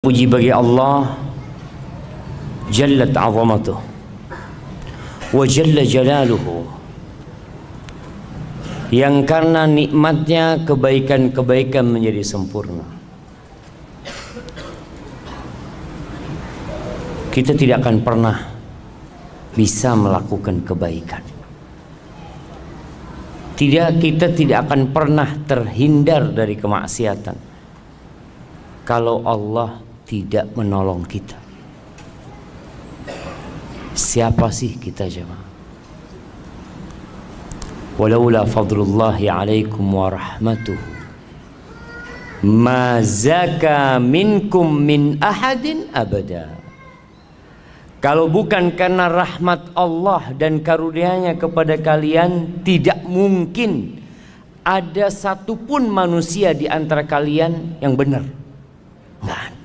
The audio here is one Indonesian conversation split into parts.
Puji bagi Allah Jallat azamatuh wa jalla jalaluhu, yang karena nikmatnya kebaikan-kebaikan menjadi sempurna. Kita tidak akan pernah bisa melakukan kebaikan. Kita tidak akan pernah terhindar dari kemaksiatan kalau Allah tidak menolong kita. Siapa sih kita jemaah? Walaula fadlullahi alaikum wa rahmatuhu ma zaka minkum min ahadin abada. Kalau bukan karena rahmat Allah dan karunia-Nya kepada kalian, tidak mungkin ada satupun manusia di antara kalian yang benar. Nggak ada.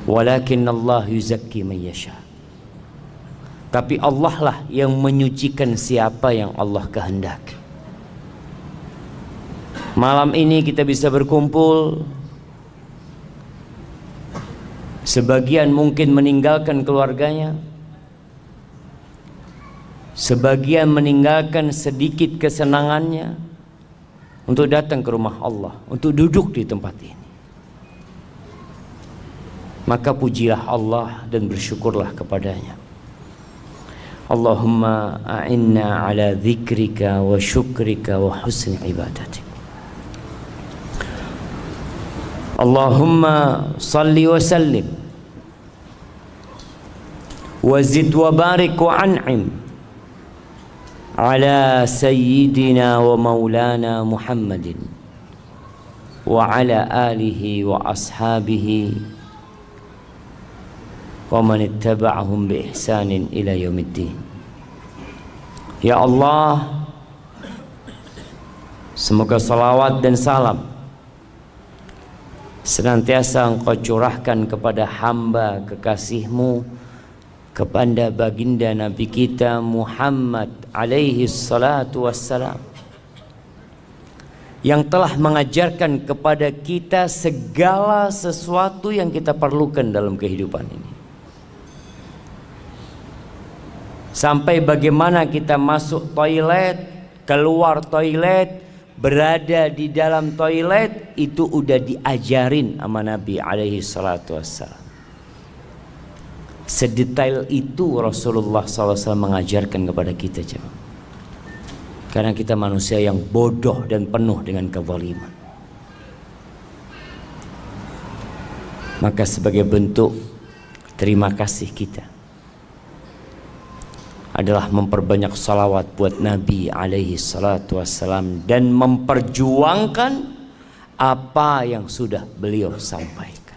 Walakin Allah yuzakki man yasha. Tapi Allah lah yang menyucikan siapa yang Allah kehendaki. Malam ini kita bisa berkumpul. Sebagian mungkin meninggalkan keluarganya, sebagian meninggalkan sedikit kesenangannya untuk datang ke rumah Allah, untuk duduk di tempat ini. Maka pujilah Allah dan bersyukurlah kepadanya. Allahumma a'inna ala dzikrika wa syukrika wa husni ibadatik. Allahumma salli wa sallim wa zid wa barik wa an'im ala sayyidina wa maulana Muhammadin wa ala alihi wa ashabihi wa man ittaba'ahum bi ihsanin ila yaumiddin. Ya Allah, semoga salawat dan salam senantiasa Engkau curahkan kepada hamba kekasih-Mu, kepada baginda Nabi kita Muhammad alaihi salatu wassalam, yang telah mengajarkan kepada kita segala sesuatu yang kita perlukan dalam kehidupan ini. Sampai bagaimana kita masuk toilet, keluar toilet, berada di dalam toilet, itu udah diajarin sama Nabi alaihi salatu wassalam. Sedetail itu Rasulullah SAW mengajarkan kepada kita, jemaah. Karena kita manusia yang bodoh dan penuh dengan kezaliman. Maka sebagai bentuk terima kasih kita adalah memperbanyak salawat buat Nabi alaihi salatu wassalam dan memperjuangkan apa yang sudah beliau sampaikan.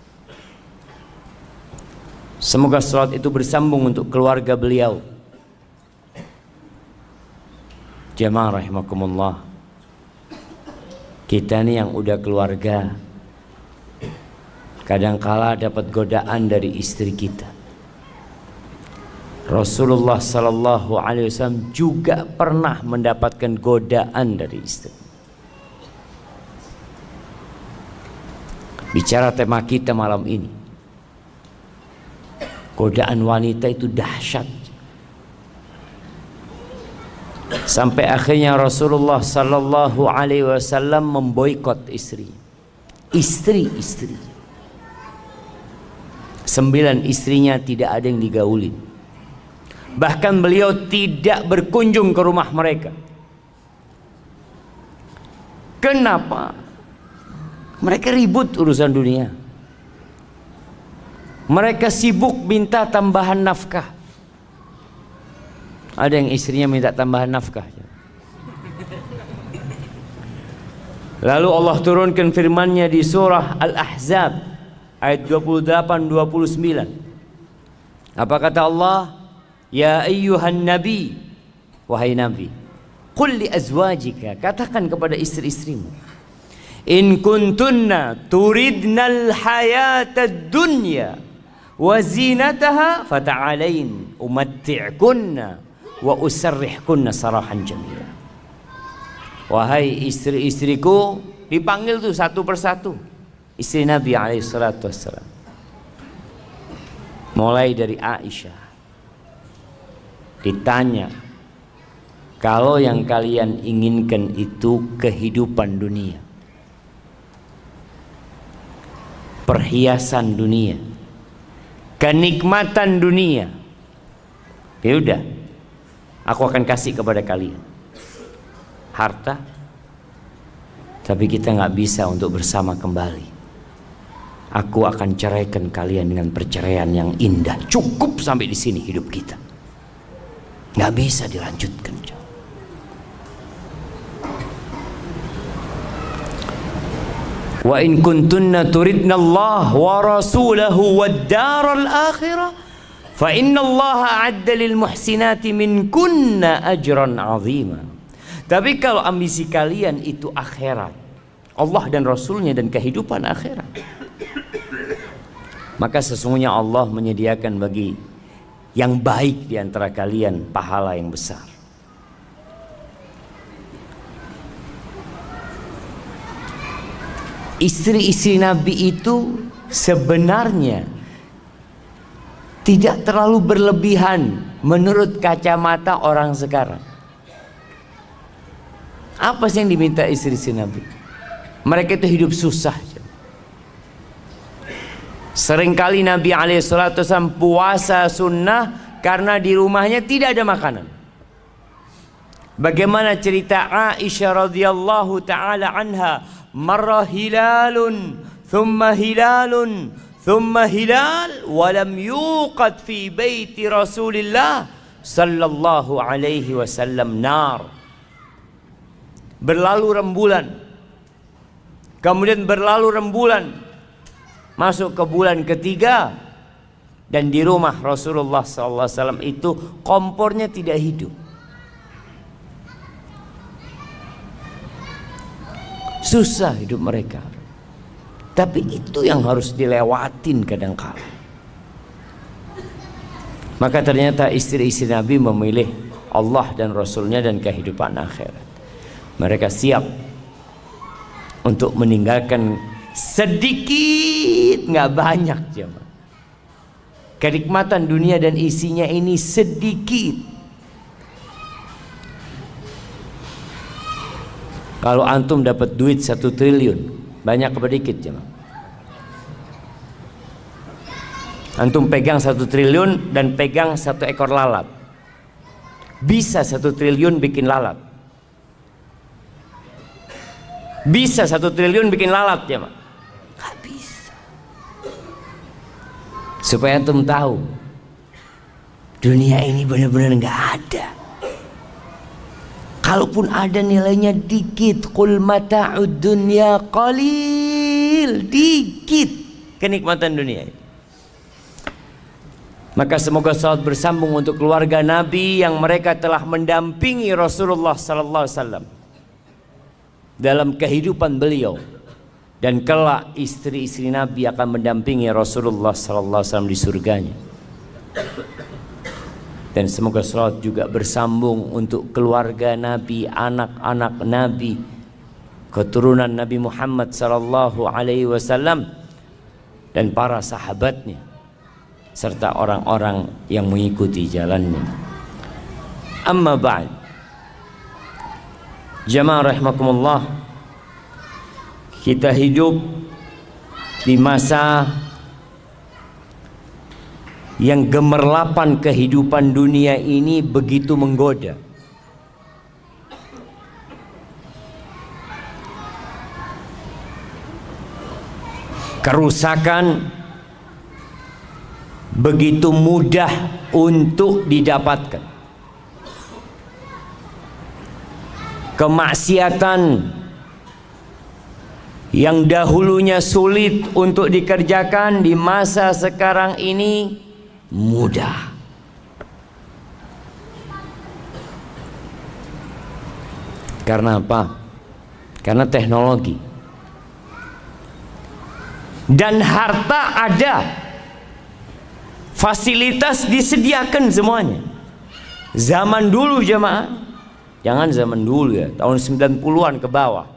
Semoga salawat itu bersambung untuk keluarga beliau. Jemaah rahimakumullah, kita nih yang udah keluarga kadangkala dapat godaan dari istri kita. Rasulullah sallallahu alaihi wasallam juga pernah mendapatkan godaan dari istri. Bicara tema kita malam ini, godaan wanita itu dahsyat. Sampai akhirnya Rasulullah sallallahu alaihi wasallam memboikot istri. Istri-istri. 9 istrinya tidak ada yang digaulin. Bahkan beliau tidak berkunjung ke rumah mereka. Kenapa? Mereka ribut urusan dunia. Mereka sibuk minta tambahan nafkah. Ada yang istrinya minta tambahan nafkah. Lalu Allah turunkan firman-Nya di surah Al-Ahzab ayat 28-29. Apa kata Allah? Ya ayyuhan nabi, wahai nabi, qul li azwajika, katakan kepada istri-istrimu, in kuntunna turidnal hayatad dunya wa zinataha fata'alain umatti'kunna wa usarrihkunna sarahan jamila. Wahai istri-istriku, dipanggil tuh satu persatu. istri Nabi alaihissalatu wassalam. Mulai dari Aisyah ditanya, kalau yang kalian inginkan itu kehidupan dunia, perhiasan dunia, kenikmatan dunia, ya udah, aku akan kasih kepada kalian harta, tapi kita nggak bisa untuk bersama kembali. Aku akan ceraikan kalian dengan perceraian yang indah. Cukup sampai di sini hidup kita, nggak bisa dilanjutkan. Wa in kuntunna turidna Allah wa rasulahu wad daral akhirah fa inna Allah a'adda lil muhsinati minkunna ajran 'azima. Tapi kalau ambisi kalian itu akhirat, Allah dan Rasulnya dan kehidupan akhirat, maka sesungguhnya Allah menyediakan bagi yang baik di antara kalian pahala yang besar. Istri-istri Nabi itu sebenarnya tidak terlalu berlebihan menurut kacamata orang sekarang. Apa sih yang diminta istri-istri Nabi? Mereka itu hidup susah. Seringkali Nabi alaihissalam puasa sunnah karena di rumahnya tidak ada makanan. Bagaimana cerita Aisyah radhiyallahu taala anha, marra hilalun thumma hilalun thumma hilal walam yuqad fi baiti Rasulillah sallallahu alaihi wasallam nar. Berlalu rembulan, kemudian berlalu rembulan, masuk ke bulan ketiga, dan di rumah Rasulullah SAW itu kompornya tidak hidup. Susah hidup mereka. Tapi itu yang harus dilewatin kadangkala. Maka ternyata istri-istri Nabi memilih Allah dan Rasulnya dan kehidupan akhirat. Mereka siap untuk meninggalkan sedikit, nggak banyak, jemaah. Kenikmatan dunia dan isinya ini sedikit. Kalau antum dapat duit 1 triliun, banyak apa dikit, jemaah? Antum pegang 1 triliun dan pegang 1 ekor lalat, bisa 1 triliun bikin lalat? Bisa 1 triliun bikin lalat, ya Pak? Gak bisa. Supaya antum tahu, dunia ini benar-benar gak ada. Kalaupun ada nilainya dikit. Qul mata'ud dunya qalil. Dikit kenikmatan dunia. Maka semoga salat bersambung untuk keluarga Nabi yang mereka telah mendampingi Rasulullah sallallahu alaihi wasallam dalam kehidupan beliau, dan kelak istri-istri Nabi akan mendampingi Rasulullah sallallahu alaihi wasallam di surganya. Dan semoga salat juga bersambung untuk keluarga Nabi, anak-anak Nabi, keturunan Nabi Muhammad sallallahu alaihi wasallam dan para sahabatnya serta orang-orang yang mengikuti jalannya. Amma ba'd. Jamaah rahimakumullah, kita hidup di masa yang gemerlapan kehidupan dunia ini begitu menggoda. Kerusakan begitu mudah untuk didapatkan. Kemaksiatan yang dahulunya sulit untuk dikerjakan di masa sekarang ini mudah. Karena apa? Karena teknologi dan harta ada, fasilitas disediakan semuanya. Zaman dulu jemaah, jangan zaman dulu ya, tahun 90-an ke bawah,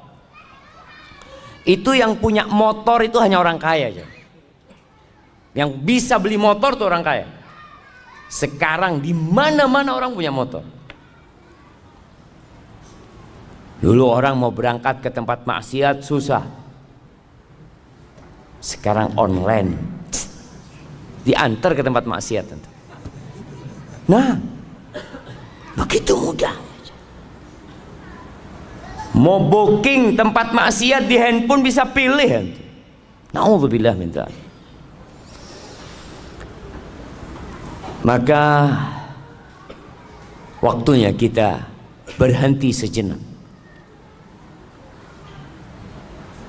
Itu yang punya motor itu hanya orang kaya aja. Yang bisa beli motor tuh orang kaya. Sekarang di mana-mana orang punya motor. Dulu orang mau berangkat ke tempat maksiat susah. Sekarang online, diantar ke tempat maksiat. Nah, begitu mudah. Mau booking tempat maksiat di handphone bisa pilih. Na'udzubillah min dzalik. Maka waktunya kita berhenti sejenak,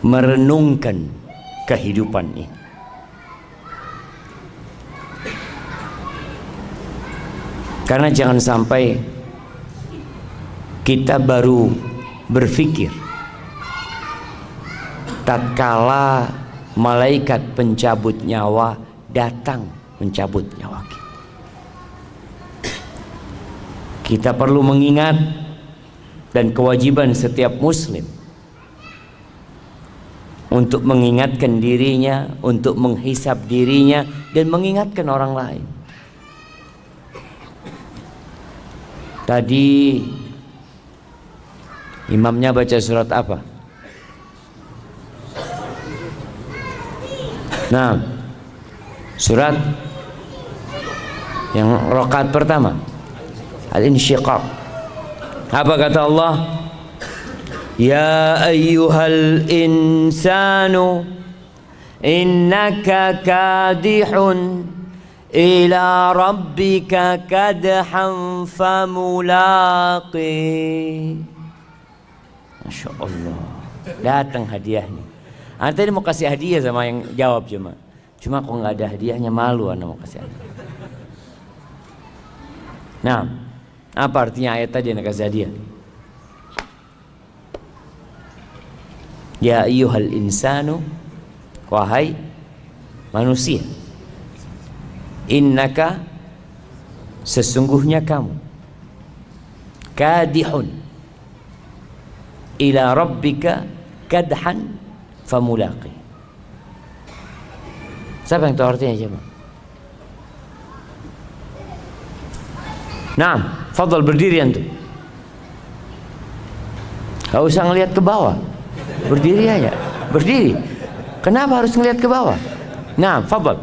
merenungkan kehidupan ini. Karena jangan sampai kita baru berpikir tatkala malaikat pencabut nyawa datang mencabut nyawa kita. Kita perlu mengingat, dan kewajiban setiap muslim untuk mengingatkan dirinya, untuk menghisap dirinya, dan mengingatkan orang lain. Tadi imamnya baca surat apa? Nah, surat yang rakaat pertama, Al-Insyiqaq. Apa kata Allah? Ya ayyuhal insanu innaka kadihun ila rabbika kadhan famulaqi. Masya Allah, datang hadiahnya. Anda tadi mau kasih hadiah sama yang jawab cuma kok nggak ada hadiahnya, malu Anda mau kasih hadiah. Nah, apa artinya ayat tadi yang kasih hadiah? Ya ayyuhal insanu, wahai manusia, innaka, sesungguhnya kamu, kadihun ila rabbika kadhan famulaqi. Siapa yang tahu artinya coba? Nah, fadhal berdiri antum. Gak usah ngelihat ke bawah, berdiri aja, berdiri. Kenapa harus ngelihat ke bawah? Nah, fadhal.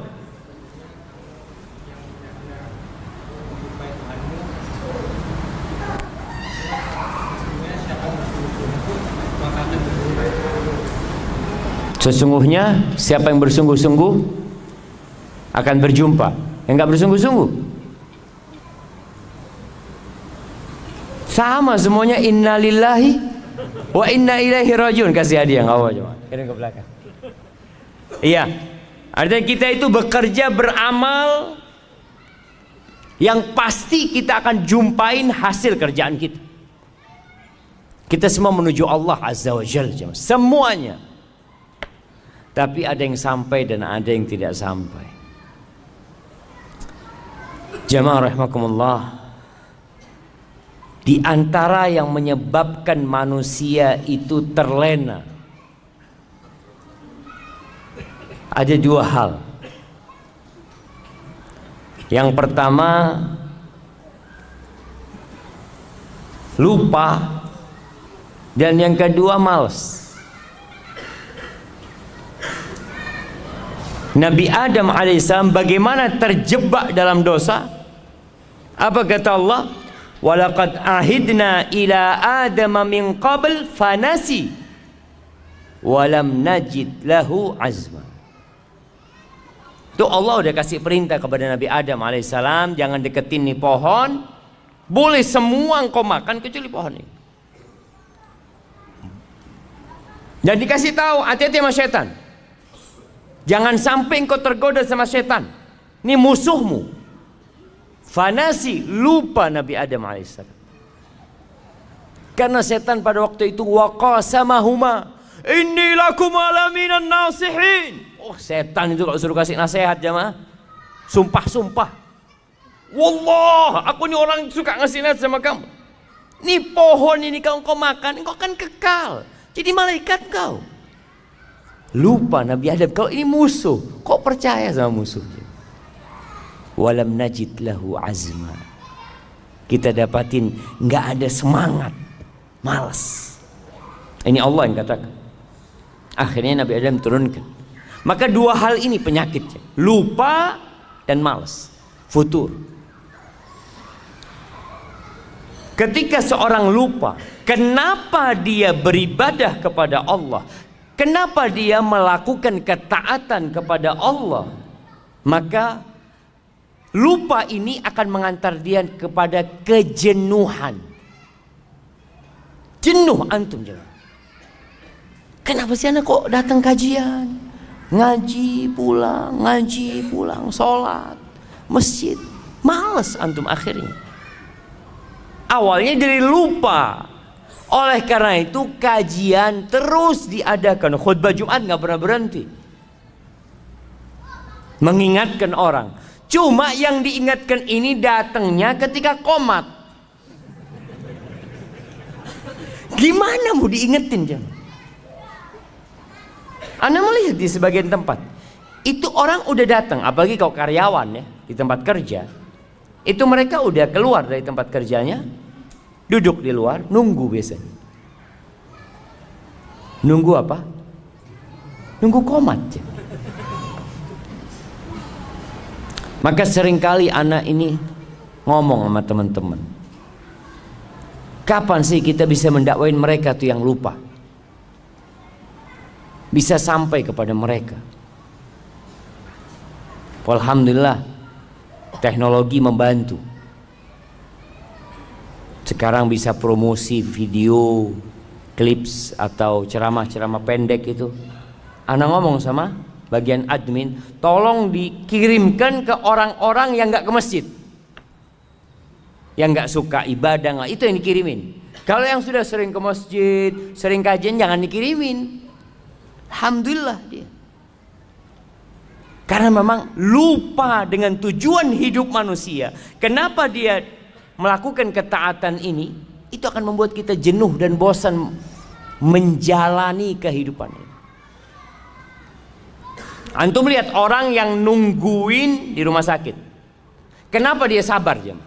Sesungguhnya siapa yang bersungguh-sungguh akan berjumpa. Yang nggak bersungguh-sungguh sama semuanya. Innalillahi wa inna ilaihi rajiun. Kasih hadiah nggak apa coba. Kirim ke belakang. Iya, artinya kita itu bekerja beramal yang pasti kita akan jumpain hasil kerjaan kita. Kita semua menuju Allah Azza wa Jalla, semuanya. Tapi ada yang sampai dan ada yang tidak sampai. Jamaah rahimakumullah, di antara yang menyebabkan manusia itu terlena ada dua hal. Yang pertama, lupa, dan yang kedua malas. Nabi Adam alaihissalam bagaimana terjebak dalam dosa? Apa kata Allah? Walaqad ahidna ila Adam min qabl fanasi walam najid lahu azma. Tuh Allah udah kasih perintah kepada Nabi Adam alaihissalam, jangan deketin nih pohon, boleh semua engkau makan kecuali pohon ini. Dan dikasih tahu hati-hati sama setan. Jangan sampai engkau tergoda sama setan. Ini musuhmu. Fanasi, lupa Nabi Adam alaihissalam. Karena setan pada waktu itu waqasamahuma inni lakum alaminan nasihin. Oh, setan itu kalau suruh kasih nasihat jamaah, sumpah-sumpah. Wallah, aku ini orang suka ngasih nasihat sama kamu. Ini pohon ini kalau engkau makan, engkau akan kekal jadi malaikat kau. Lupa Nabi Adam kalau ini musuh, kok percaya sama musuhnya? Walam najid lahu azma. Kita dapatin nggak ada semangat, malas. Ini Allah yang katakan. Akhirnya Nabi Adam turunkan. Maka dua hal ini penyakitnya, lupa dan malas, futur. Ketika seorang lupa, kenapa dia beribadah kepada Allah? Kenapa dia melakukan ketaatan kepada Allah? Maka lupa ini akan mengantar dia kepada kejenuhan. Jenuh antum jangan. Kenapa sih anak kok datang kajian? Ngaji pulang, sholat, masjid. Males antum akhirnya. Awalnya dari lupa. Oleh karena itu kajian terus diadakan. Khutbah Jumat nggak pernah berhenti. Mengingatkan orang. Cuma yang diingatkan ini datangnya ketika qomat. Gimana mau diingetin jam? Anda melihat di sebagian tempat itu orang udah datang, apalagi kalau karyawan ya di tempat kerja. Itu mereka udah keluar dari tempat kerjanya, duduk di luar, nunggu biasanya. Nunggu apa? Nunggu qomat. Maka seringkali anak ini ngomong sama teman-teman, kapan sih kita bisa mendakwain mereka tuh yang lupa? Bisa sampai kepada mereka. Alhamdulillah teknologi membantu. Sekarang bisa promosi video, clips atau ceramah-ceramah pendek itu. Anak ngomong sama bagian admin, tolong dikirimkan ke orang-orang yang nggak ke masjid, yang nggak suka ibadah, itu yang dikirimin. Kalau yang sudah sering ke masjid, sering kajian, jangan dikirimin. Alhamdulillah dia. Karena memang lupa dengan tujuan hidup manusia. Kenapa dia melakukan ketaatan ini? Itu akan membuat kita jenuh dan bosan menjalani kehidupan ini. Antum lihat orang yang nungguin di rumah sakit. Kenapa dia sabar jam?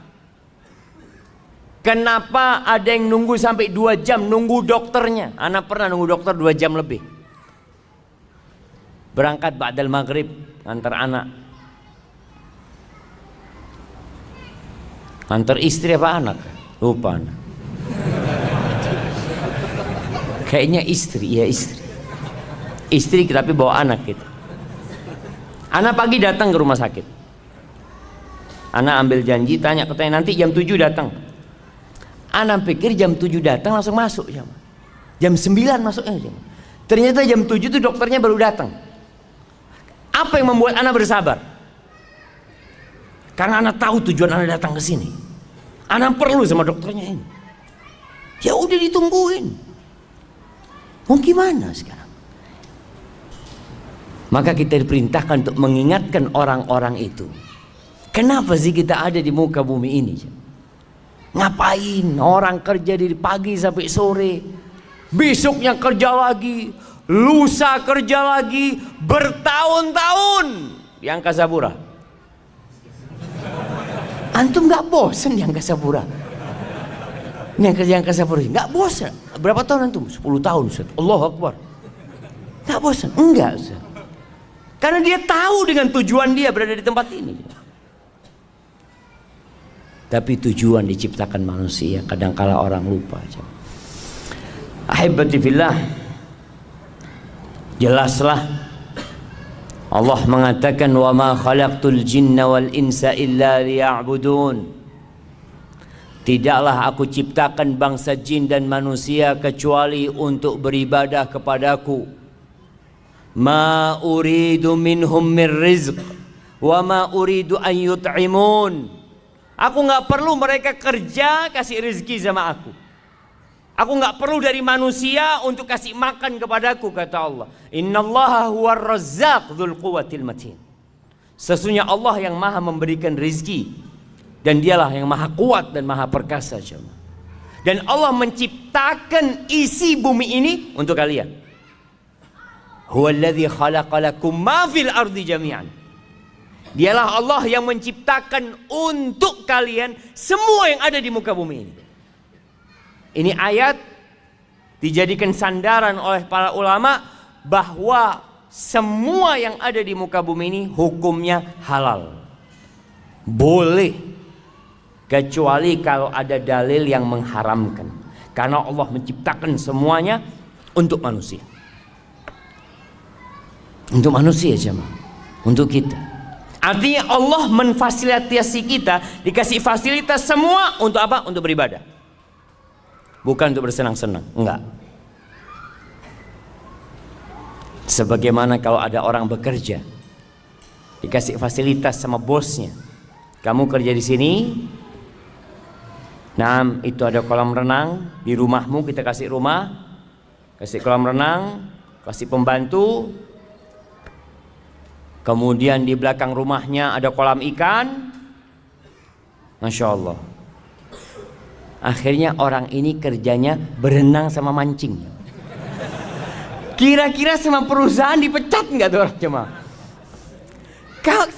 Kenapa ada yang nunggu sampai 2 jam nunggu dokternya? Anak pernah nunggu dokter 2 jam lebih. Berangkat ba'dal maghrib antar anak. Antar istri apa anak? Lupa anak. Kayaknya istri, ya istri. Istri tapi bawa anak gitu. Anak pagi datang ke rumah sakit. Anak ambil janji, tanya nanti jam 7 datang. Anak pikir jam 7 datang langsung masuk jam. Jam 9 masuknya jam. Ternyata jam 7 itu dokternya baru datang. Apa yang membuat anak bersabar? Karena anak tahu tujuan anak datang ke sini. Anak perlu sama dokternya ini. Ya udah ditungguin. Mau gimana sekarang? Maka kita diperintahkan untuk mengingatkan orang-orang itu. Kenapa sih kita ada di muka bumi ini? Ngapain? Orang kerja dari pagi sampai sore, besoknya kerja lagi, lusa kerja lagi, bertahun-tahun di Angkasa Pura. Antum nggak bosan di Angkasa Pura? Ini yang kerja Angkasa Pura nggak bosan? Berapa tahun antum? 10 tahun. Allahu Akbar. Nggak bosan? Enggak. Karena dia tahu dengan tujuan dia berada di tempat ini. Tapi tujuan diciptakan manusia, kadangkala orang lupa. Ahibati fillah, jelaslah Allah mengatakan wa ma khalaqtul jinna wal insa illa liya'budun. Tidaklah aku ciptakan bangsa jin dan manusia kecuali untuk beribadah kepadaku. Ma uridu minhum min rizq wa ma uridu an yut'imun. Aku nggak perlu mereka kerja kasih rezeki sama aku. Aku nggak perlu dari manusia untuk kasih makan kepadaku, kata Allah. Innallaha huwar razzaq dzul quwwatil matin. Sesungguhnya Allah yang maha memberikan rezeki dan dialah yang maha kuat dan maha perkasa. Dan Allah menciptakan isi bumi ini untuk kalian. Huwallazi khalaqalakum ma fil ardi jami'an. Dialah Allah yang menciptakan untuk kalian semua yang ada di muka bumi ini. Ini ayat dijadikan sandaran oleh para ulama bahwa semua yang ada di muka bumi ini hukumnya halal. Boleh, kecuali kalau ada dalil yang mengharamkan. Karena Allah menciptakan semuanya untuk manusia. Untuk manusia jemaah, untuk kita. Artinya Allah memfasilitasi kita, dikasih fasilitas semua untuk apa? Untuk beribadah. Bukan untuk bersenang-senang, enggak. Sebagaimana kalau ada orang bekerja, dikasih fasilitas sama bosnya. Kamu kerja di sini, nah itu ada kolam renang di rumahmu, kita kasih rumah, kasih kolam renang, kasih pembantu. Kemudian di belakang rumahnya ada kolam ikan. Masya Allah. Akhirnya orang ini kerjanya berenang sama mancing. Kira-kira sama perusahaan dipecat nggak tuh orang jemaah?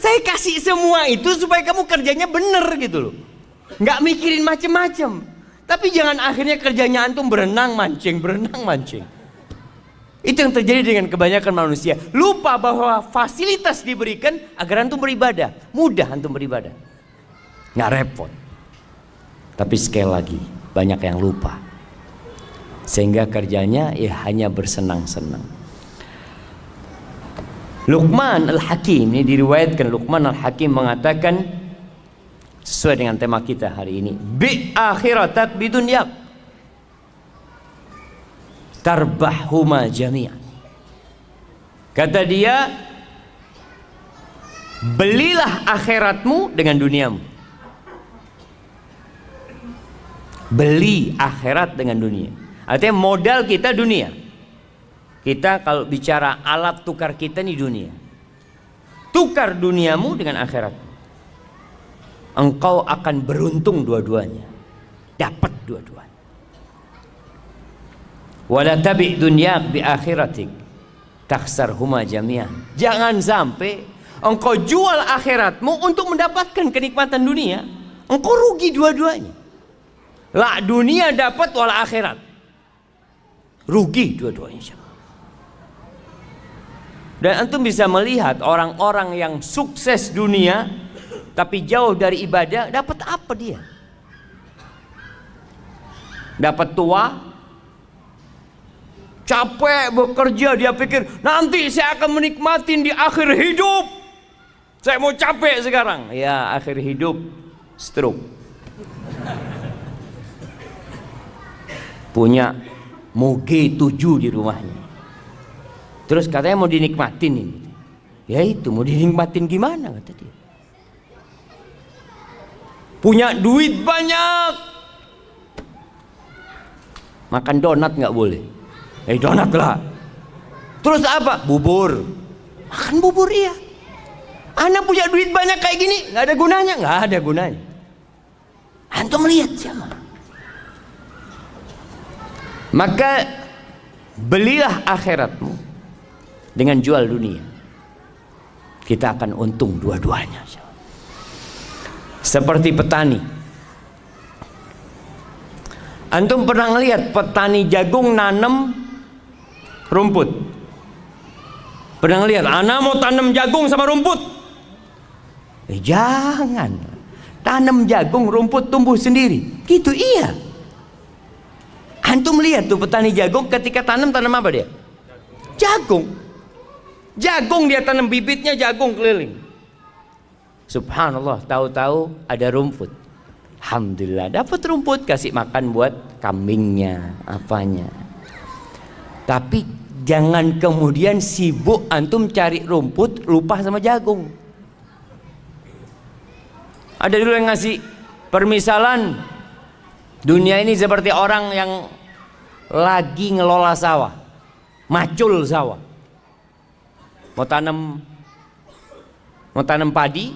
Saya kasih semua itu supaya kamu kerjanya bener gitu loh. Nggak mikirin macem-macem. Tapi jangan akhirnya kerjanya antum berenang mancing, berenang mancing. Itu yang terjadi dengan kebanyakan manusia. Lupa bahwa fasilitas diberikan agar antum beribadah. Mudah antum beribadah, nggak repot. Tapi sekali lagi banyak yang lupa, sehingga kerjanya ya hanya bersenang-senang. Luqman Al-Hakim, ini diriwayatkan Luqman Al-Hakim mengatakan sesuai dengan tema kita hari ini, bi akhiratak bidunyak tarbahhuma jami'an. Kata dia, belilah akhiratmu dengan duniamu. Beli akhirat dengan dunia. Artinya modal kita dunia. Kita kalau bicara alat tukar kita nih dunia. Tukar duniamu dengan akhirat. Engkau akan beruntung dua-duanya. Dapat dua-duanya. Wala tabi' dunyak bi akhiratik takhsarhuma jami'an. Jangan sampai engkau jual akhiratmu untuk mendapatkan kenikmatan dunia. Engkau rugi dua-duanya. La dunia dapat wal akhirat. Rugi dua-duanya. Dan antum bisa melihat orang-orang yang sukses dunia tapi jauh dari ibadah, dapat apa dia? Dapat tua, capek bekerja, dia pikir nanti saya akan menikmatin di akhir hidup. Saya mau capek sekarang. Ya, akhir hidup stroke. Punya moge 7 di rumahnya. Terus katanya mau dinikmatin ini. Ya itu mau dinikmatin gimana kata dia. Punya duit banyak, makan donat nggak boleh. Donat lah. Terus apa? Bubur. Makan bubur iya. Anak punya duit banyak kayak gini, nggak ada gunanya, nggak ada gunanya. Antum lihat siapa? Maka belilah akhiratmu dengan jual dunia. Kita akan untung dua-duanya. Seperti petani. Antum pernah ngelihat petani jagung nanam rumput? Pernah ngelihat? Ana mau tanam jagung sama rumput? Jangan. Tanam jagung, rumput tumbuh sendiri. Gitu iya. Antum lihat tuh petani jagung ketika tanam apa dia? Jagung. Jagung dia tanam bibitnya, jagung keliling. Subhanallah, tahu-tahu ada rumput. Alhamdulillah dapat rumput, kasih makan buat kambingnya, apanya. Tapi jangan kemudian sibuk antum cari rumput, lupa sama jagung. Ada dulu yang ngasih permisalan, dunia ini seperti orang yang lagi ngelola sawah, macul sawah. Mau tanam padi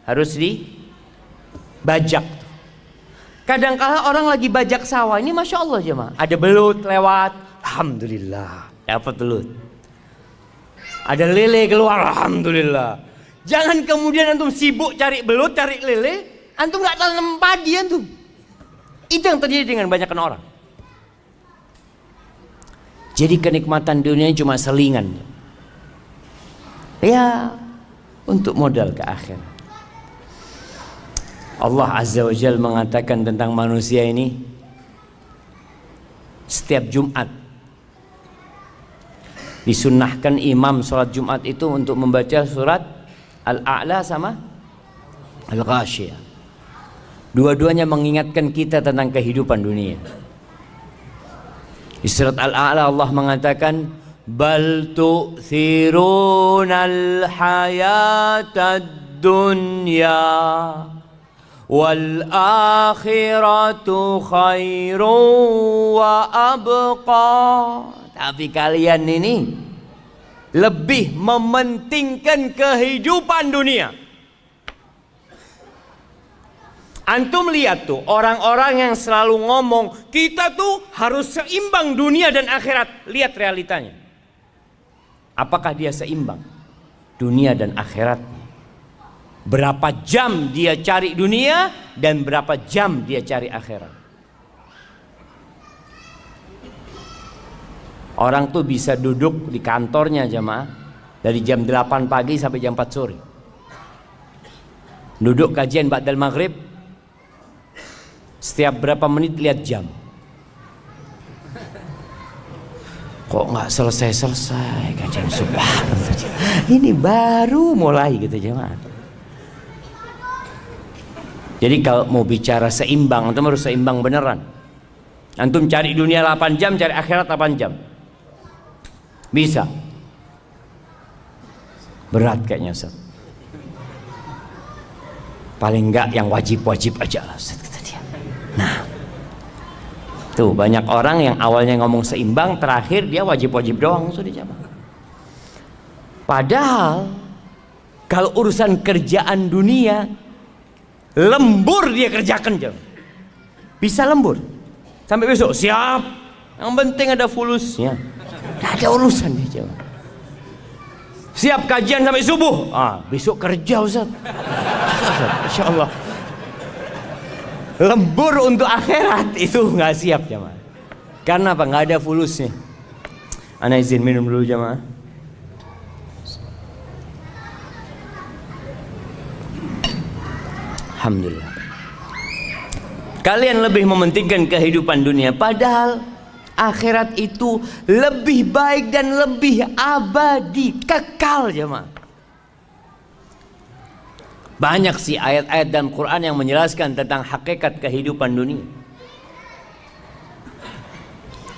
harus dibajak. Kadang-kala orang lagi bajak sawah ini, masya Allah jemaah, ada belut lewat, alhamdulillah dapat belut. Ada lele keluar, alhamdulillah. Jangan kemudian antum sibuk cari belut, cari lele, antum nggak tanam padi antum. Itu yang terjadi dengan banyak orang. Jadi kenikmatan dunia cuma selingan. Ya, untuk modal ke akhirat. Allah Azza wa Jalla mengatakan tentang manusia ini, setiap Jumat disunnahkan imam sholat Jumat itu untuk membaca surat Al-A'la sama Al-Ghasyiyah. Dua-duanya mengingatkan kita tentang kehidupan dunia. Di surat Al-A'la Allah mengatakan, bal tu'thirunal hayatad dunya wal akhiratu khairu wa abqa. Tapi kalian ini lebih mementingkan kehidupan dunia. Antum lihat tuh orang-orang yang selalu ngomong kita tuh harus seimbang dunia dan akhirat. Lihat realitanya. Apakah dia seimbang dunia dan akhirat? Berapa jam dia cari dunia dan berapa jam dia cari akhirat? Orang tuh bisa duduk di kantornya jamaah dari jam 8 pagi sampai jam 4 sore. Duduk kajian ba'dal maghrib, setiap berapa menit lihat jam. Kok nggak selesai-selesai kajian subuh? Ini baru mulai gitu jemaah. Jadi kalau mau bicara seimbang, antum harus seimbang beneran. Antum cari dunia 8 jam, cari akhirat 8 jam. Bisa. Berat kayaknya Ustaz. Paling enggak yang wajib-wajib aja lah Ustaz, kata dia. Nah, tuh banyak orang yang awalnya ngomong seimbang, terakhir dia wajib-wajib doang sudah jamaah. Padahal kalau urusan kerjaan dunia, lembur dia kerjakan jamaah. Bisa lembur sampai besok siap. Yang penting ada fulusnya. Tidak ada urusan dia jamaah. Siap kajian sampai subuh. Besok kerja Ustaz. Insya Allah. Lembur untuk akhirat itu nggak siap jamaah. Karena apa? Nggak ada fulusnya. Ana izin minum dulu jamaah. Alhamdulillah. Kalian lebih mementingkan kehidupan dunia, padahal akhirat itu lebih baik dan lebih abadi, kekal jemaah. Banyak sih ayat-ayat dalam Quran yang menjelaskan tentang hakikat kehidupan dunia.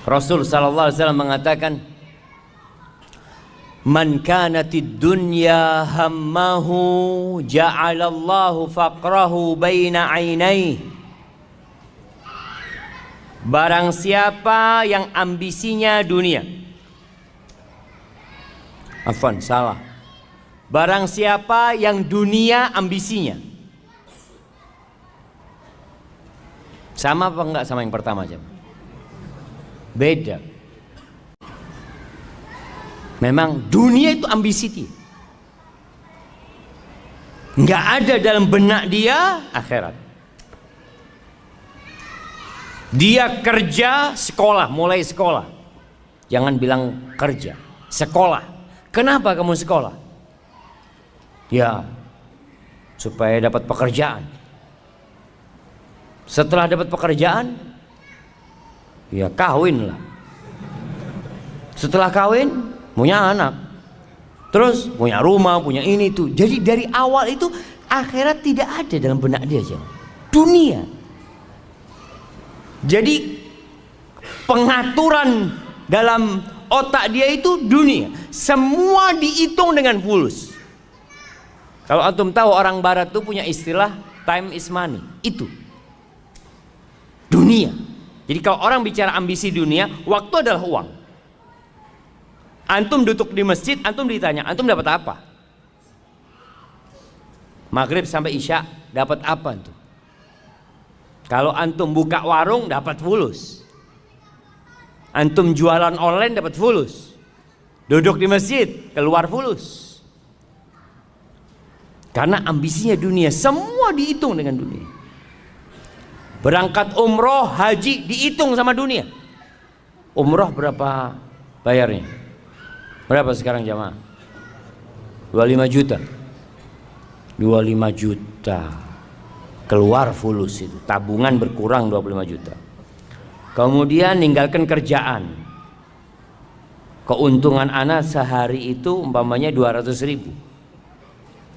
Rasul sallallahu alaihi wasallam mengatakan, "Man kanatid dunya hammahu ja'alallahu faqrahu baina 'ainaihi." Barang siapa yang ambisinya dunia, salah. Barang siapa yang dunia ambisinya, sama apa enggak sama yang pertama aja? Beda. Memang dunia itu ambisi dia. Enggak ada dalam benak dia akhirat. Dia kerja, sekolah, mulai sekolah. Jangan bilang kerja, sekolah. Kenapa kamu sekolah? Ya, supaya dapat pekerjaan. Setelah dapat pekerjaan, ya kawin lah. Setelah kawin, punya anak. Terus punya rumah, punya ini tuh. Jadi dari awal itu akhirat tidak ada dalam benak dia aja. Dunia. Jadi pengaturan dalam otak dia itu dunia. Semua dihitung dengan fulus. Kalau antum tahu orang barat tuh punya istilah time is money. Itu dunia. Jadi kalau orang bicara ambisi dunia, waktu adalah uang. Antum duduk di masjid, antum ditanya, antum dapat apa? Maghrib sampai Isya dapat apa antum? Kalau antum buka warung dapat fulus. Antum jualan online dapat fulus. Duduk di masjid, keluar fulus. Karena ambisinya dunia, semua dihitung dengan dunia. Berangkat umroh, haji dihitung sama dunia. Umroh berapa bayarnya? Berapa sekarang jamaah? 25 juta. 25 juta. Keluar fulus itu. Tabungan berkurang 25 juta. Kemudian ninggalkan kerjaan. Keuntungan anak sehari itu umpamanya 200.000.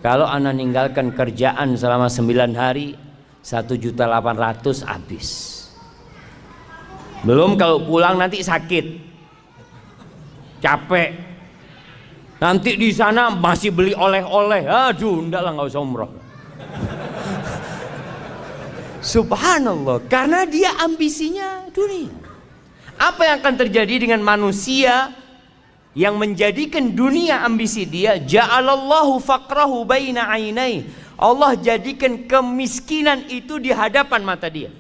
Kalau anak ninggalkan kerjaan selama 9 hari, 1.800.000 habis. Belum kalau pulang nanti sakit, capek, nanti di sana masih beli oleh-oleh. Aduh, enggak lah, nggak usah umroh. Subhanallah, karena dia ambisinya dunia. Apa yang akan terjadi dengan manusia yang menjadikan dunia ambisi dia? Ja'alallahu faqrahu baina ainai. Allah jadikan kemiskinan itu di hadapan mata dia.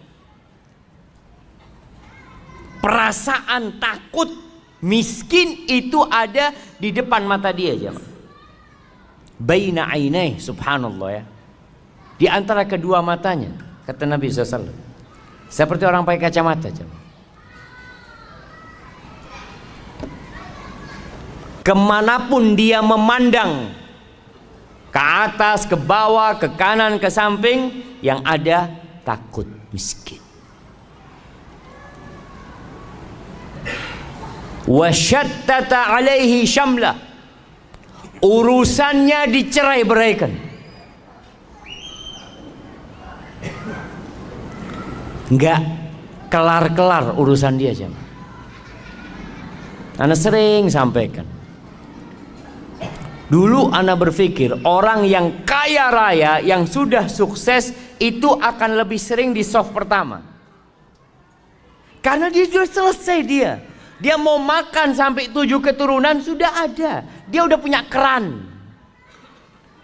Perasaan takut miskin itu ada di depan mata dia, jemaah. Baina ainai, subhanallah ya. Di antara kedua matanya, kata Nabi SAW. Seperti orang pakai kacamata, jemaah. Kemanapun dia memandang, ke atas, ke bawah, ke kanan, ke samping, yang ada takut miskin. Wasyattata alaihi syamla. Urusannya dicerai-beraikan. Enggak kelar-kelar urusan dia, jemaah. Ana sering sampaikan. Dulu ana berpikir orang yang kaya raya, yang sudah sukses itu akan lebih sering di soft pertama. Karena dia sudah selesai dia. Dia mau makan sampai 7 keturunan sudah ada. Dia udah punya keran.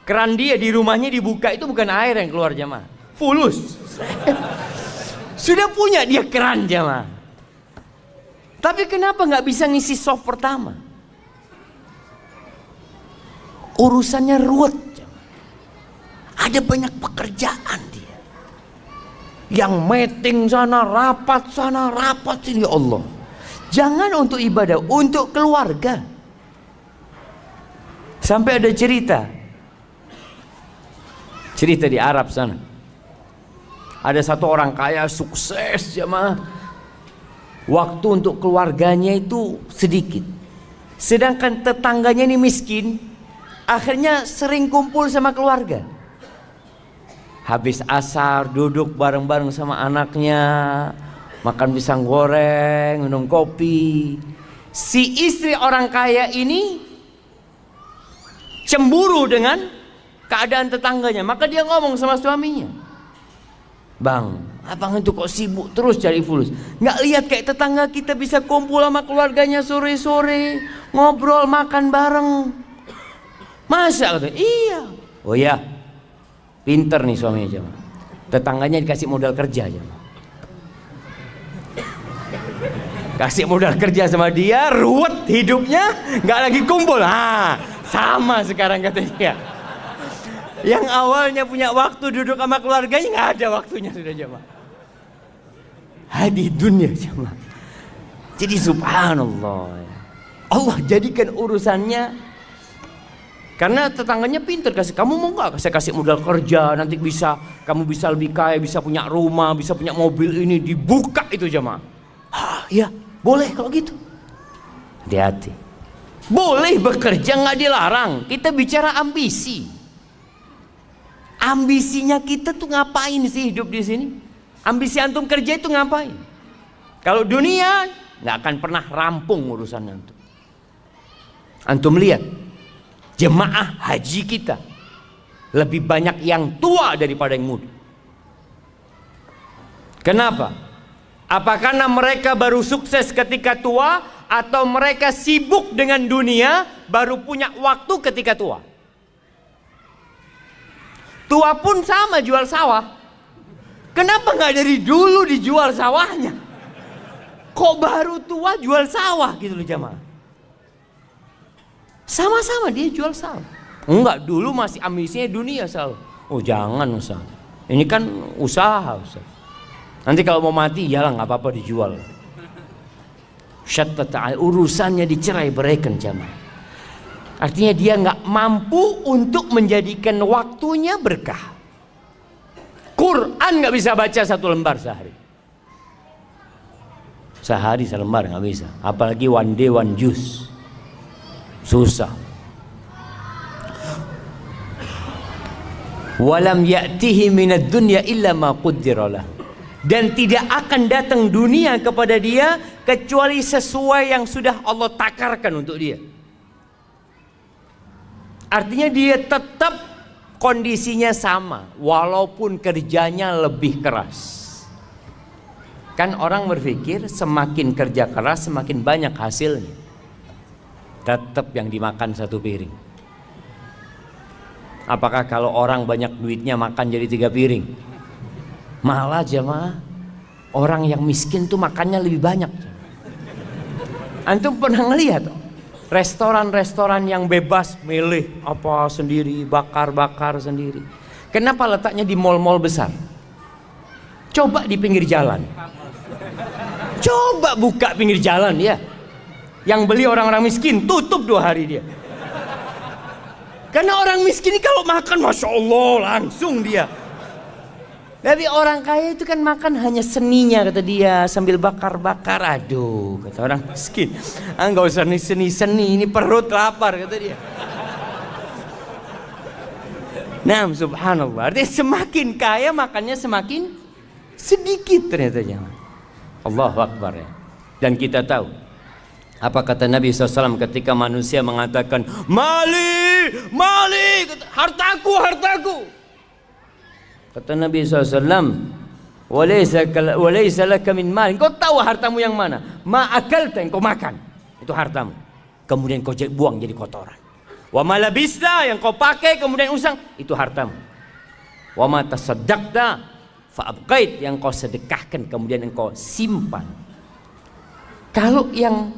Keran dia di rumahnya dibuka itu bukan air yang keluar, jemaah. Fulus. Sudah punya dia keran, jemaah. Tapi kenapa nggak bisa ngisi soft pertama? Urusannya ruwet. Ada banyak pekerjaan dia. Yang meeting sana, rapat sini, ya Allah. Jangan untuk ibadah, untuk keluarga. Sampai ada cerita di Arab sana. Ada satu orang kaya sukses, jemaah. Waktu untuk keluarganya itu sedikit. Sedangkan tetangganya ini miskin. Akhirnya sering kumpul sama keluarga. Habis asar duduk bareng-bareng sama anaknya, makan pisang goreng, minum kopi. Si istri orang kaya ini cemburu dengan keadaan tetangganya. Maka dia ngomong sama suaminya, "Bang, abang itu kok sibuk terus cari fulus? Nggak lihat kayak tetangga kita bisa kumpul sama keluarganya sore-sore, ngobrol, makan bareng. Masa?" Kata, "Iya." Oh ya, pinter nih suaminya, jemaah. Tetangganya dikasih modal kerja, jemaah. Kasih modal kerja sama dia, ruwet hidupnya, nggak lagi kumpul. Sama sekarang katanya. Yang awalnya punya waktu duduk sama keluarganya, nggak ada waktunya sudah, jemaah. Hadi dunia, jemaah. Jadi subhanallah, Allah jadikan urusannya. Karena tetangganya pintar, kasih, "Kamu mau nggak saya kasih modal kerja, nanti kamu bisa lebih kaya, bisa punya rumah, bisa punya mobil ini." Dibuka itu, jemaah. Ya boleh kalau gitu. Hati-hati. Boleh bekerja, nggak dilarang. Kita bicara ambisi. Ambisinya kita tuh ngapain sih hidup di sini? Ambisi antum kerja itu ngapain? Kalau dunia nggak akan pernah rampung urusan antum. Antum lihat jemaah haji kita lebih banyak yang tua daripada yang muda. Kenapa? Apa karena mereka baru sukses ketika tua, atau mereka sibuk dengan dunia baru punya waktu ketika tua? Tua pun sama jual sawah. Kenapa nggak dari dulu dijual sawahnya? Kok baru tua jual sawah gitu loh, jemaah? Sama-sama dia jual saham. Enggak, dulu masih ambisinya dunia saham. Oh jangan Ustaz, ini kan usaha Ustaz. Nanti kalau mau mati yalah nggak apa-apa dijual. Urusannya dicerai beraikan jamaah. Artinya dia nggak mampu untuk menjadikan waktunya berkah. Quran nggak bisa baca 1 lembar sehari. Sehari 1 lembar nggak bisa. Apalagi one day one juice. Susah. Walam ya'tihi minad dunya illa ma qaddara lahu. Dan tidak akan datang dunia kepada dia kecuali sesuai yang sudah Allah takarkan untuk dia. Artinya dia tetap kondisinya sama walaupun kerjanya lebih keras. Kan orang berpikir semakin kerja keras semakin banyak hasilnya. Tetap yang dimakan 1 piring. Apakah kalau orang banyak duitnya makan jadi 3 piring? Malah jemaah, orang yang miskin tuh makannya lebih banyak. Antum pernah ngelihat restoran-restoran yang bebas milih apa sendiri, bakar-bakar sendiri. Kenapa letaknya di mall-mall besar? Coba di pinggir jalan. Coba buka pinggir jalan ya. Yang beli orang-orang miskin, tutup 2 hari dia. Karena orang miskin ini kalau makan Masya Allah langsung dia. Tapi orang kaya itu kan makan hanya seninya kata dia, sambil bakar-bakar. Aduh kata orang miskin, nggak usah seni-seni, ini perut lapar kata dia. Nah subhanallah, artinya semakin kaya makannya semakin sedikit ternyata jangan. Allahu Akbar ya. Dan kita tahu apa kata Nabi SAW ketika manusia mengatakan mali, mali, hartaku, hartaku. Kata Nabi SAW, walaysa laka min mal. Kau tahu hartamu yang mana? Ma akalta, yang kau makan, itu hartamu. Kemudian kau buang jadi kotoran. Wa ma labista, yang kau pakai kemudian usang, itu hartamu. Wa ma tasaddaqta fa abqait, yang kau sedekahkan kemudian engkau simpan. Kalau yang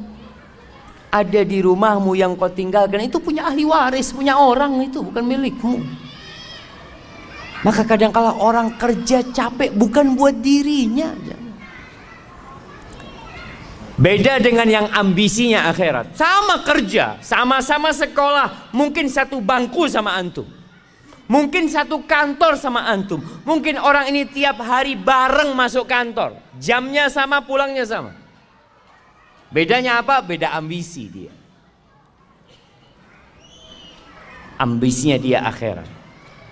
ada di rumahmu yang kau tinggalkan itu punya ahli waris, punya orang, itu bukan milikmu. Maka kadang-kala orang kerja capek bukan buat dirinya. Beda dengan yang ambisinya akhirat. Sama kerja, sama-sama sekolah, mungkin 1 bangku sama antum, mungkin 1 kantor sama antum. Mungkin orang ini tiap hari bareng masuk kantor, jamnya sama, pulangnya sama. Bedanya apa? Beda ambisi dia. Ambisinya dia akhirat.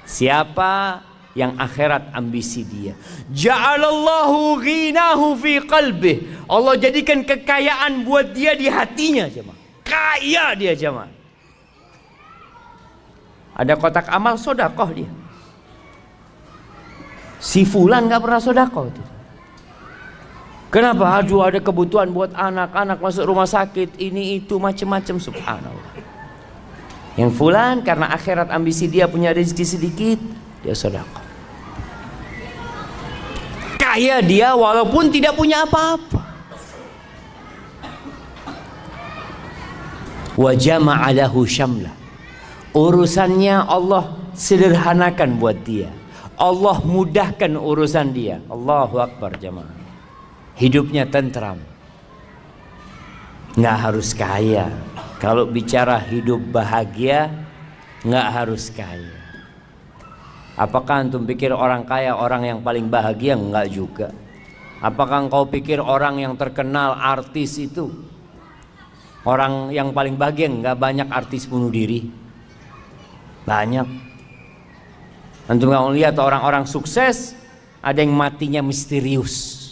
Siapa yang akhirat ambisi dia? Ja'alallahu ghinahu fi qalbih. Allah jadikan kekayaan buat dia di hatinya jemaah. Kaya dia jemaah. Ada kotak amal sodakoh dia. Si fulan gak pernah sodakoh. Kenapa? Aduh ada kebutuhan buat anak-anak masuk rumah sakit, ini itu macam-macam, subhanallah. Yang fulan karena akhirat ambisi dia punya rezeki sedikit, dia sedekah. Kaya dia walaupun tidak punya apa-apa. Wa jama'a lahu syamla. Urusannya Allah sederhanakan buat dia. Allah mudahkan urusan dia. Allahu Akbar jamaah. Hidupnya tentram. Nggak harus kaya. Kalau bicara hidup bahagia, nggak harus kaya. Apakah antum pikir orang kaya orang yang paling bahagia? Enggak juga. Apakah engkau pikir orang yang terkenal artis itu orang yang paling bahagia? Enggak, banyak artis bunuh diri. Banyak. Antum nggak lihat orang-orang sukses ada yang matinya misterius.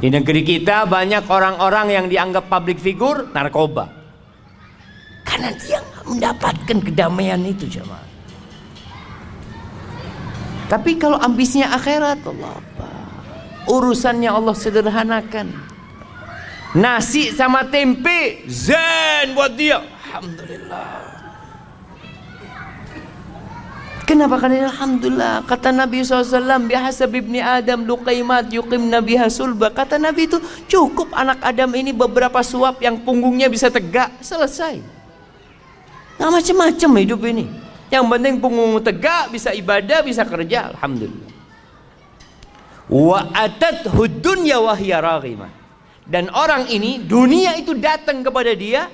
Di negeri kita banyak orang-orang yang dianggap public figure narkoba. Karena dia nggak mendapatkan kedamaian itu jemaah. Tapi kalau ambisinya akhirat, Allah apa? Urusannya Allah sederhanakan. Nasi sama tempe zen buat dia. Alhamdulillah. Kenapa? Karena alhamdulillah kata Nabi SAW, bihasab ibni Adam luqaimat yuqimna biha sulba. Kata Nabi itu cukup anak Adam ini beberapa suap yang punggungnya bisa tegak, selesai. Nggak macam-macam hidup ini. Yang penting punggung tegak, bisa ibadah, bisa kerja, alhamdulillah. Wa atathu dunya wa hiya raghimah. Dan orang ini dunia itu datang kepada dia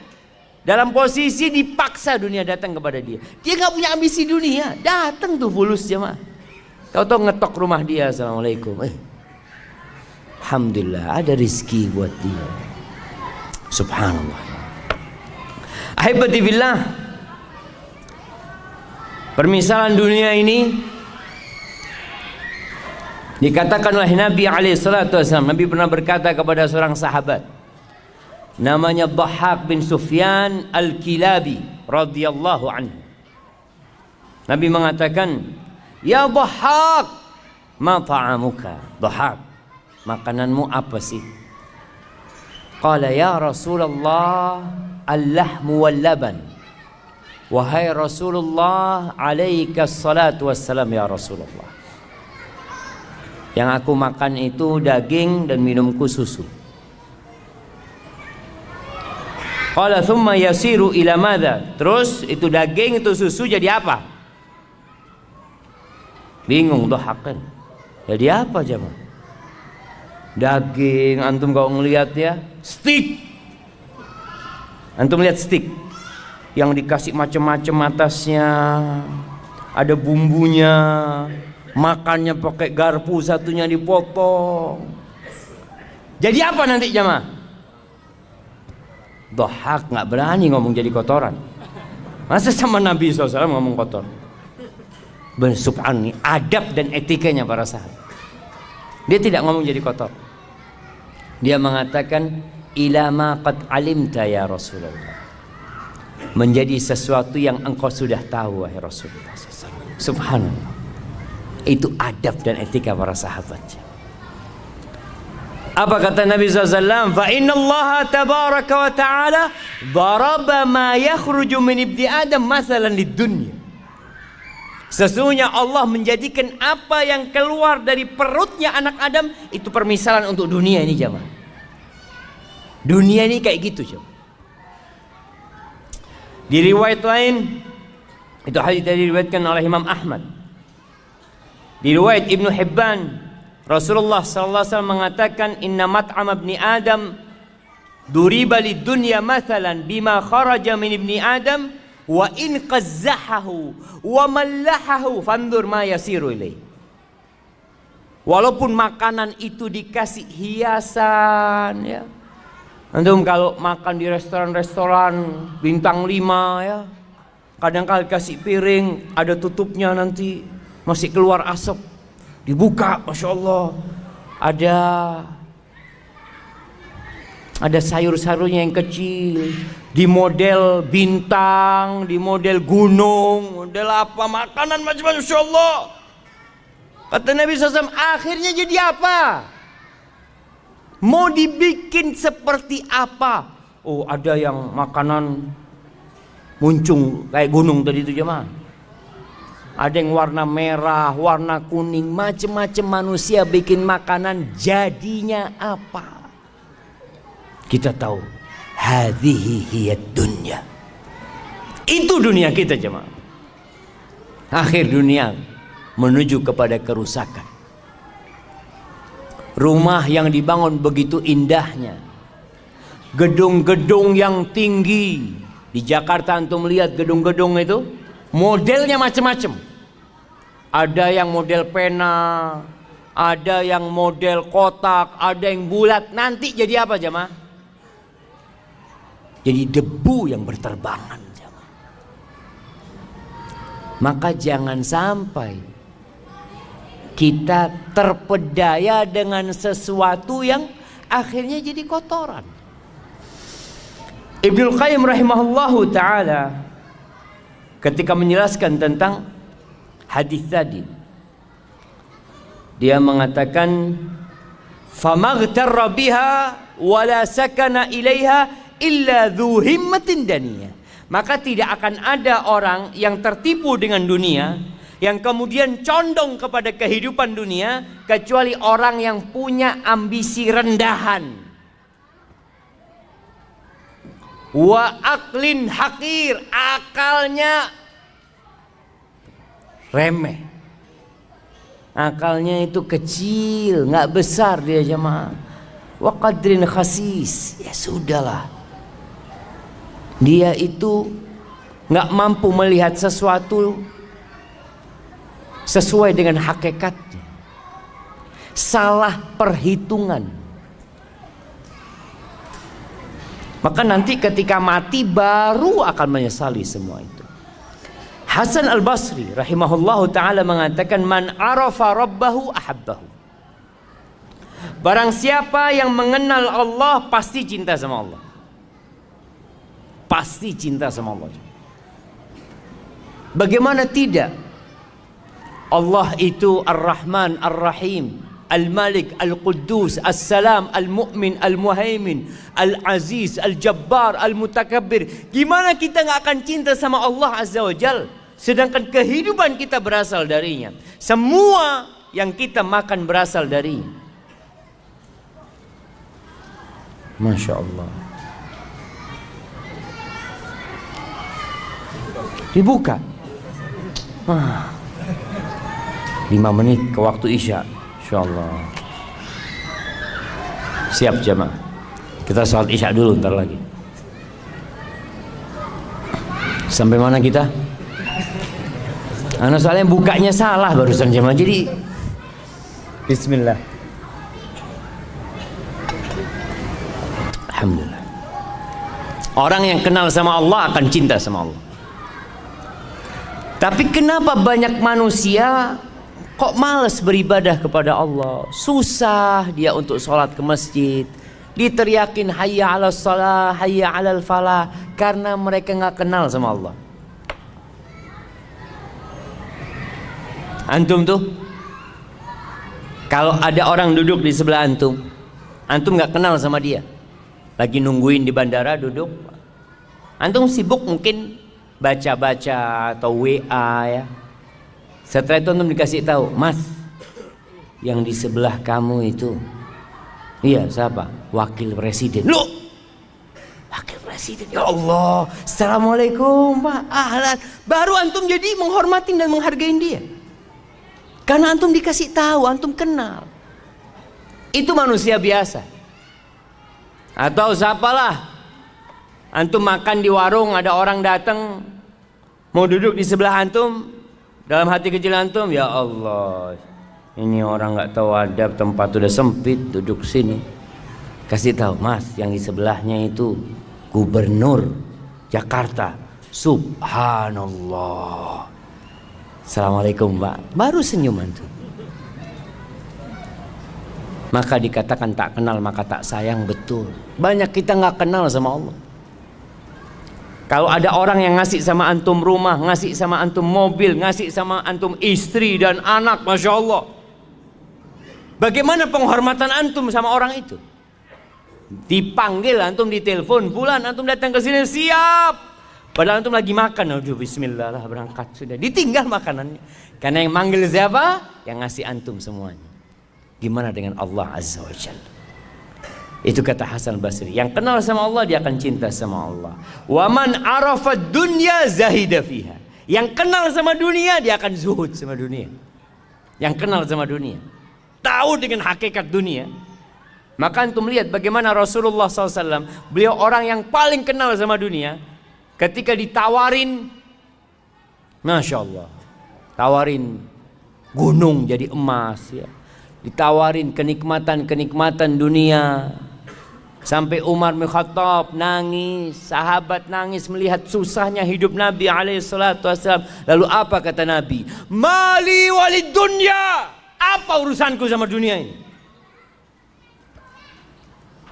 dalam posisi dipaksa, dunia datang kepada dia. Dia nggak punya ambisi dunia, datang tuh fulus jemaah. Kau tahu ngetok rumah dia, assalamualaikum. Alhamdulillah ada rezeki buat dia. Subhanallah. Ahibati billah. Permisalan dunia ini dikatakan oleh Nabi SAW. Nabi pernah berkata kepada seorang sahabat namanya Dhahhak bin Sufyan Al-Kilabi radhiyallahu anhu. Nabi mengatakan, "Ya Dhahhak, ma ta'amuka?" Dhahhak, makananmu apa sih? Qala ya Rasulullah, al-lahmu wal laban. Wahai Rasulullah, alaika salatu wassalam ya Rasulullah. Yang aku makan itu daging dan minumku susu. Qala thumma yasiru ila madza? Terus itu daging, itu susu jadi apa? Bingung Dhahhak kan. Jadi apa jemaah? Daging, antum kalau ngelihat ya, steak. Antum lihat steak yang dikasih macam-macam atasnya, ada bumbunya, makannya pakai garpu, satunya dipotong. Jadi apa nanti jemaah? Dhahhak nggak berani ngomong jadi kotoran. Masa sama Nabi SAW ngomong kotor? Subhanallah, adab dan etikanya para sahabat. Dia tidak ngomong jadi kotor. Dia mengatakan, ila ma qad alimta ya Rasulullah. Menjadi sesuatu yang engkau sudah tahu wahai Rasulullah SAW. Subhanallah. Itu adab dan etika para sahabat. Apa kata Nabi SAW? Fa inna Allah tabaraka wa ta'ala daraba ma yakhruju min ibni Adam masalan lid dunya. Sesungguhnya Allah menjadikan apa yang keluar dari perutnya anak Adam itu permisalan untuk dunia ini jemaah. Dunia ini kayak gitu jemaah. Di riwayat lain, itu hadis tadi diriwayatkan oleh Imam Ahmad. Di riwayat Ibnu Hibban, Rasulullah SAW mengatakan, inna mat'am ibni Adam duriba lid dunya mathalan bima kharaja min ibni Adam wa in qazzahahu wa mallahahu fandur ma yasiru ilaih. Walaupun makanan itu dikasih hiasan ya. Antum kalau makan di restoran-restoran bintang 5 ya, kadang-kadang kasih piring ada tutupnya, nanti masih keluar asap. Dibuka, Masya Allah, ada sayur-sayurnya yang kecil, di model bintang, di model gunung, model apa, makanan macam-macam, Masya Allah. Kata Nabi SAW, akhirnya jadi apa? Mau dibikin seperti apa? Oh, ada yang makanan muncung kayak gunung tadi itu jemaah. Ada yang warna merah, warna kuning, macam-macam manusia bikin makanan, jadinya apa? Kita tahu, hadhihi hiyad dunya. Itu dunia kita jemaah. Akhir dunia menuju kepada kerusakan. Rumah yang dibangun begitu indahnya, gedung-gedung yang tinggi. Di Jakarta antum lihat gedung-gedung itu modelnya macam-macam. Ada yang model pena, ada yang model kotak, ada yang bulat. Nanti jadi apa jemaah? Jadi debu yang berterbangan jemaah. Maka jangan sampai kita terpedaya dengan sesuatu yang akhirnya jadi kotoran. Ibnul Qayyim rahimahullahu ta'ala ketika menjelaskan tentang hadis tadi, dia mengatakan, "Famaghtarra biha wala sakana ilaiha illa dzu himmatin daniyah." Maka tidak akan ada orang yang tertipu dengan dunia yang kemudian condong kepada kehidupan dunia, kecuali orang yang punya ambisi rendahan. Wa aklin hakir, akalnya remeh, akalnya itu kecil, nggak besar dia jemaah. Wa qadrin khasis, ya sudahlah, dia itu nggak mampu melihat sesuatu sesuai dengan hakikatnya, salah perhitungan. Maka nanti ketika mati baru akan menyesali semua itu. Hasan al-Basri rahimahullahu ta'ala mengatakan, man arafa rabbahu ahabbahu. Barang siapa yang mengenal Allah pasti cinta sama Allah. Pasti cinta sama Allah. Bagaimana tidak? Allah itu Ar-Rahman Ar-Rahim, Al-Malik Al-Quddus, As-Salam, Al-Mu'min, Al-Muhaimin, Al-Aziz, Al-Jabbar, Al-Mutakabbir. Gimana kita nggak akan cinta sama Allah Azza wa Jal, sedangkan kehidupan kita berasal darinya, semua yang kita makan berasal darinya. Masya Allah. Dibuka 5 menit ke waktu Isya, insyaallah. Siap jemaah, kita salat Isya dulu ntar lagi. Sampai mana kita? Anak soalnya bukanya salah barusan jemaah, jadi Bismillah. Alhamdulillah. Orang yang kenal sama Allah akan cinta sama Allah. Tapi kenapa banyak manusia kok malas beribadah kepada Allah? Susah dia untuk sholat ke masjid, diteriakin hayya ala salah, hayya ala falah, karena mereka nggak kenal sama Allah. Antum tuh, kalau ada orang duduk di sebelah antum, antum nggak kenal sama dia, lagi nungguin di bandara duduk, antum sibuk mungkin baca-baca atau WA ya. Setelah itu antum dikasih tahu, Mas, yang di sebelah kamu itu, iya siapa? Wakil Presiden. Loh, Wakil Presiden, ya Allah, Assalamualaikum Pak, ahlan. Baru antum jadi menghormatin dan menghargain dia, karena antum dikasih tahu, antum kenal. Itu manusia biasa. Atau siapalah, antum makan di warung, ada orang datang mau duduk di sebelah antum, dalam hati kecil antum, ya Allah, ini orang nggak tahu adab, tempat udah sempit, duduk sini. Kasih tahu, Mas, yang di sebelahnya itu Gubernur Jakarta. Subhanallah. Assalamualaikum Pak. Baru senyum antum. Maka dikatakan tak kenal maka tak sayang, betul. Banyak kita nggak kenal sama Allah. Kalau ada orang yang ngasih sama antum rumah, ngasih sama antum mobil, ngasih sama antum istri dan anak, Masya Allah, bagaimana penghormatan antum sama orang itu? Dipanggil antum, ditelepon, bulan antum datang ke sini, siap. Padahal antum lagi makan, aduh bismillah lah berangkat sudah, ditinggal makanannya. Karena yang manggil siapa? Yang ngasih antum semuanya. Gimana dengan Allah Azza wa Jalla? Itu kata Hasan Basri, yang kenal sama Allah dia akan cinta sama Allah. Wa man arafa dunya zahida fiha. Yang kenal sama dunia dia akan zuhud sama dunia. Yang kenal sama dunia, tahu dengan hakikat dunia. Maka antum lihat bagaimana Rasulullah SAW, beliau orang yang paling kenal sama dunia. Ketika ditawarin, Masya Allah, tawarin gunung jadi emas ya, ditawarin kenikmatan-kenikmatan dunia. Sampai Umar bin Khattab nangis, sahabat nangis melihat susahnya hidup Nabi SAW. Lalu apa kata Nabi? Mali walid dunya. Apa urusanku sama dunia ini?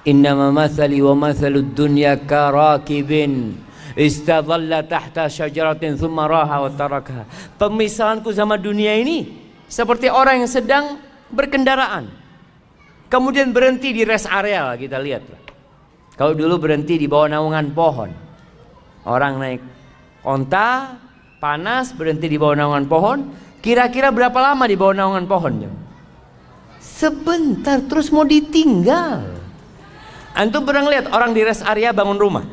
Innama mathali wa mathalud dunya karakibin istadhalla tahta syajaratin thumma raha wa tarakaha. Pemisahanku sama dunia ini seperti orang yang sedang berkendaraan, kemudian berhenti di rest area. Kita lihat, kalau dulu berhenti di bawah naungan pohon, orang naik onta panas berhenti di bawah naungan pohon, Kira-kira berapa lama di bawah naungan pohonnya? Sebentar, terus mau ditinggal. Antum pernah lihat orang di rest area bangun rumah?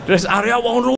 Rest area bangun rumah.